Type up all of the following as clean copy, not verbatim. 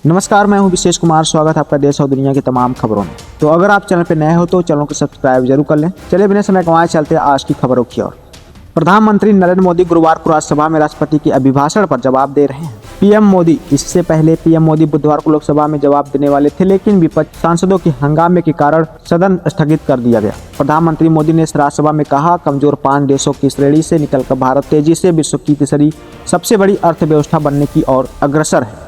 नमस्कार, मैं हूं विशेष कुमार। स्वागत है आपका देश और दुनिया की तमाम खबरों में। तो अगर आप चैनल पर नए हो तो चैनल को सब्सक्राइब जरूर कर लें। चलिए बिना समय गंवाए चलते हैं आज की खबरों की ओर। प्रधानमंत्री नरेंद्र मोदी गुरुवार को राज्यसभा में राष्ट्रपति के अभिभाषण पर जवाब दे रहे हैं। पीएम मोदी इससे पहले पीएम मोदी बुधवार को लोकसभा में जवाब देने वाले थे, लेकिन विपक्ष सांसदों के हंगामे के कारण सदन स्थगित कर दिया गया। प्रधानमंत्री मोदी ने राज्यसभा में कहा, कमजोर 5 देशों की श्रेणी से निकलकर भारत तेजी से विश्व की तीसरी सबसे बड़ी अर्थव्यवस्था बनने की ओर अग्रसर है।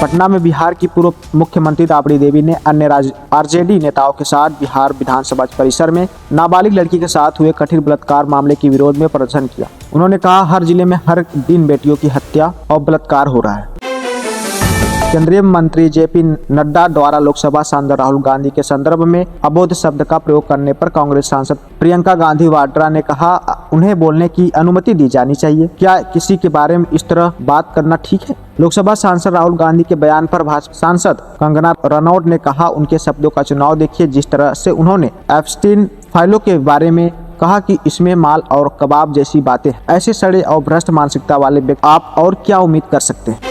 पटना में बिहार की पूर्व मुख्यमंत्री राबड़ी देवी ने अन्य आरजेडी नेताओं के साथ बिहार विधानसभा परिसर में नाबालिग लड़की के साथ हुए कथित बलात्कार मामले के विरोध में प्रदर्शन किया। उन्होंने कहा, हर जिले में हर दिन बेटियों की हत्या और बलात्कार हो रहा है। केंद्रीय मंत्री जेपी नड्डा द्वारा लोकसभा सांसद राहुल गांधी के संदर्भ में अबोध शब्द का प्रयोग करने पर कांग्रेस सांसद प्रियंका गांधी वाड्रा ने कहा, उन्हें बोलने की अनुमति दी जानी चाहिए। क्या किसी के बारे में इस तरह बात करना ठीक है? लोकसभा सांसद राहुल गांधी के बयान पर भाजपा सांसद कंगना रनौत ने कहा, उनके शब्दों का चुनाव देखिए। जिस तरह से उन्होंने एप्स्टीन फाइलों के बारे में कहा कि इसमें माल और कबाब जैसी बातें, ऐसे सड़े और भ्रष्ट मानसिकता वाले व्यक्ति आप और क्या उम्मीद कर सकते हैं?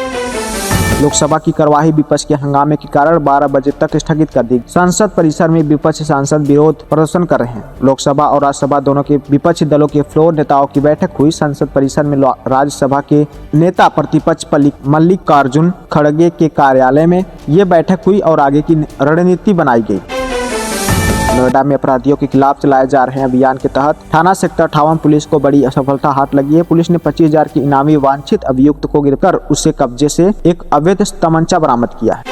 लोकसभा की कार्यवाही विपक्ष के हंगामे के कारण 12 बजे तक स्थगित कर दी। संसद परिसर में विपक्षी सांसद विरोध प्रदर्शन कर रहे हैं। लोकसभा और राज्यसभा दोनों के विपक्षी दलों के फ्लोर नेताओं की बैठक हुई। संसद परिसर में राज्यसभा के नेता प्रतिपक्ष मल्लिकार्जुन खड़गे के कार्यालय में ये बैठक हुई और आगे की रणनीति बनाई गई। नोएडा में अपराधियों के खिलाफ चलाए जा रहे अभियान के तहत थाना सेक्टर 58 पुलिस को बड़ी सफलता हाथ लगी है। पुलिस ने 25,000 की इनामी वांछित अभियुक्त को गिरफ्तार कर उससे कब्जे से एक अवैध तमंचा बरामद किया है।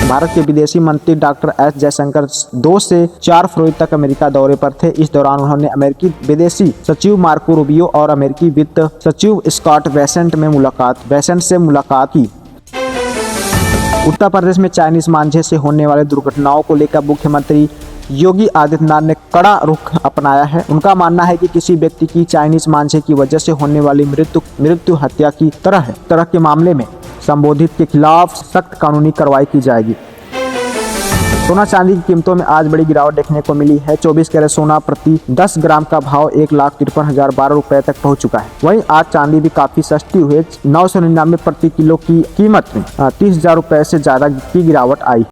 भारत के विदेशी मंत्री डॉक्टर एस जयशंकर 2 से 4 फरवरी तक अमेरिका दौरे पर थे। इस दौरान उन्होंने अमेरिकी विदेशी सचिव मार्को रूबियो और अमेरिकी वित्त सचिव स्कॉट बेसेंट से मुलाकात की। उत्तर प्रदेश में चाइनीज मांझे से होने वाले दुर्घटनाओं को लेकर मुख्यमंत्री योगी आदित्यनाथ ने कड़ा रुख अपनाया है। उनका मानना है कि किसी व्यक्ति की चाइनीज मांझे की वजह से होने वाली मृत्यु हत्या की तरह के मामले में संबोधित के खिलाफ सख्त कानूनी कार्रवाई की जाएगी। सोना चांदी की कीमतों में आज बड़ी गिरावट देखने को मिली है। 24 कैरेट सोना प्रति 10 ग्राम का भाव 1,53,012 रुपए तक पहुंच चुका है। वहीं आज चांदी भी काफी सस्ती हुई। 999 प्रति किलो की कीमत में 30,000 रुपए से ज्यादा की गिरावट आई।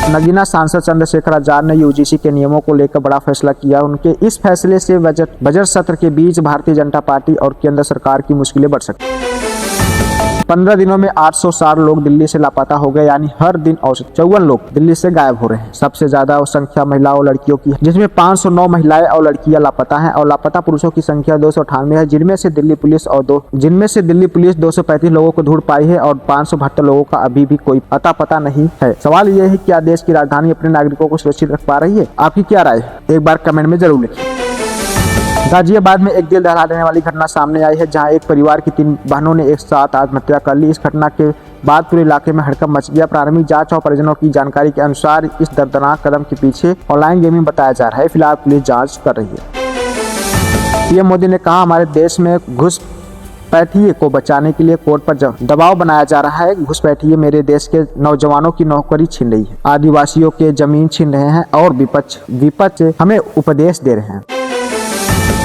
नगीना सांसद चंद्रशेखर आजाद ने यूजीसी के नियमों को लेकर बड़ा फैसला किया। उनके इस फैसले से बजट सत्र के बीच भारतीय जनता पार्टी और केंद्र सरकार की मुश्किलें बढ़ सकती हैं। 15 दिनों में 860 लोग दिल्ली से लापता हो गए, यानी हर दिन औसत 54 लोग दिल्ली से गायब हो रहे हैं। सबसे ज्यादा संख्या महिलाओं और लड़कियों की है, जिसमें 509 महिलाएं और लड़कियां लापता हैं और लापता पुरुषों की संख्या 298 है, जिनमें से दिल्ली पुलिस 235 लोगों को ढूंढ पाई है और 572 लोगों का अभी भी कोई अता पता नहीं है। सवाल यह है, क्या देश की राजधानी अपने नागरिकों को सुरक्षित रख पा रही है? आपकी क्या राय है? एक बार कमेंट में जरूर लिखें। गाजियाबाद में एक दिल दहला देने वाली घटना सामने आई है, जहां एक परिवार की 3 बहनों ने एक साथ आत्महत्या कर ली। इस घटना के बाद पूरे इलाके में हड़कंप मच गया। प्राथमिक जांच और परिजनों की जानकारी के अनुसार इस दर्दनाक कदम के पीछे ऑनलाइन गेमिंग बताया जा रहा है। फिलहाल पुलिस जांच कर रही है। पीएम मोदी ने कहा, हमारे देश में घुसपैठिए को बचाने के लिए कोर्ट पर दबाव बनाया जा रहा है। घुसपैठिए मेरे देश के नौजवानों की नौकरी छीन रही है, आदिवासियों के जमीन छीन रहे हैं और विपक्ष हमें उपदेश दे रहे हैं।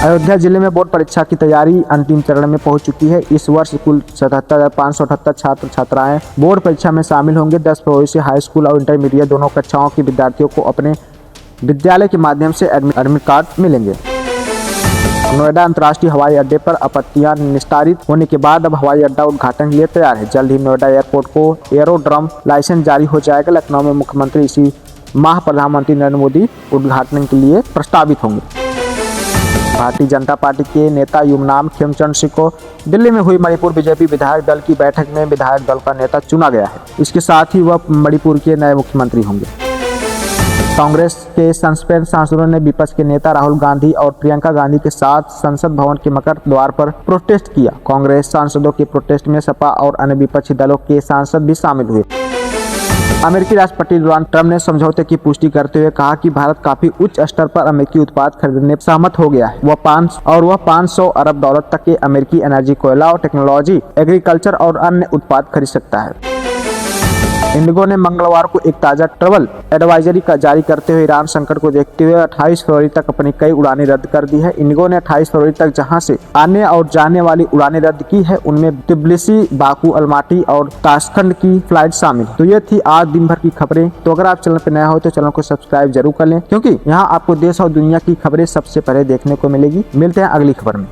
अयोध्या जिले में बोर्ड परीक्षा की तैयारी अंतिम चरण में पहुंच चुकी है। इस वर्ष कुल 77,578 छात्र छात्राएं बोर्ड परीक्षा में शामिल होंगे। 10 फरवरी से हाई स्कूल और इंटरमीडिएट दोनों कक्षाओं के विद्यार्थियों को अपने विद्यालय के माध्यम से एडमिट कार्ड मिलेंगे। नोएडा अंतर्राष्ट्रीय हवाई अड्डे पर आपत्तियां निस्तारित होने के बाद अब हवाई अड्डा उद्घाटन के लिए तैयार है। जल्द ही नोएडा एयरपोर्ट को एरोड्रम लाइसेंस जारी हो जाएगा। लखनऊ में मुख्यमंत्री इसी माह प्रधानमंत्री नरेंद्र मोदी उद्घाटन के लिए प्रस्तावित होंगे। भारतीय जनता पार्टी के नेता युमनाम खेमचंद सिंह को दिल्ली में हुई मणिपुर बीजेपी विधायक दल की बैठक में विधायक दल का नेता चुना गया है। इसके साथ ही वह मणिपुर के नए मुख्यमंत्री होंगे। कांग्रेस के सस्पेंड सांसदों ने विपक्ष के नेता राहुल गांधी और प्रियंका गांधी के साथ संसद भवन के मकर द्वार पर प्रोटेस्ट किया। कांग्रेस सांसदों के प्रोटेस्ट में सपा और अन्य विपक्षी दलों के सांसद भी शामिल हुए। अमेरिकी राष्ट्रपति डोनाल्ड ट्रंप ने समझौते की पुष्टि करते हुए कहा कि भारत काफी उच्च स्तर पर अमेरिकी उत्पाद खरीदने पर सहमत हो गया है। वह 500 अरब डॉलर तक के अमेरिकी एनर्जी, कोयला और टेक्नोलॉजी, एग्रीकल्चर और अन्य उत्पाद खरीद सकता है। इंडिगो ने मंगलवार को एक ताजा ट्रैवल एडवाइजरी का जारी करते हुए ईरान संकट को देखते हुए 28 फरवरी तक अपनी कई उड़ानें रद्द कर दी है। इंडिगो ने 28 फरवरी तक जहां से आने और जाने वाली उड़ानें रद्द की है, उनमें तिब्लिसी, बाकू, अलमाटी और ताशकंद की फ्लाइट शामिल है। तो ये थी आज दिन भर की खबरें। तो अगर आप चैनल पर नया हो तो चैनल को सब्सक्राइब जरूर कर लें, क्योंकि यहाँ आपको देश और दुनिया की खबरें सबसे पहले देखने को मिलेगी। मिलते हैं अगली खबर में।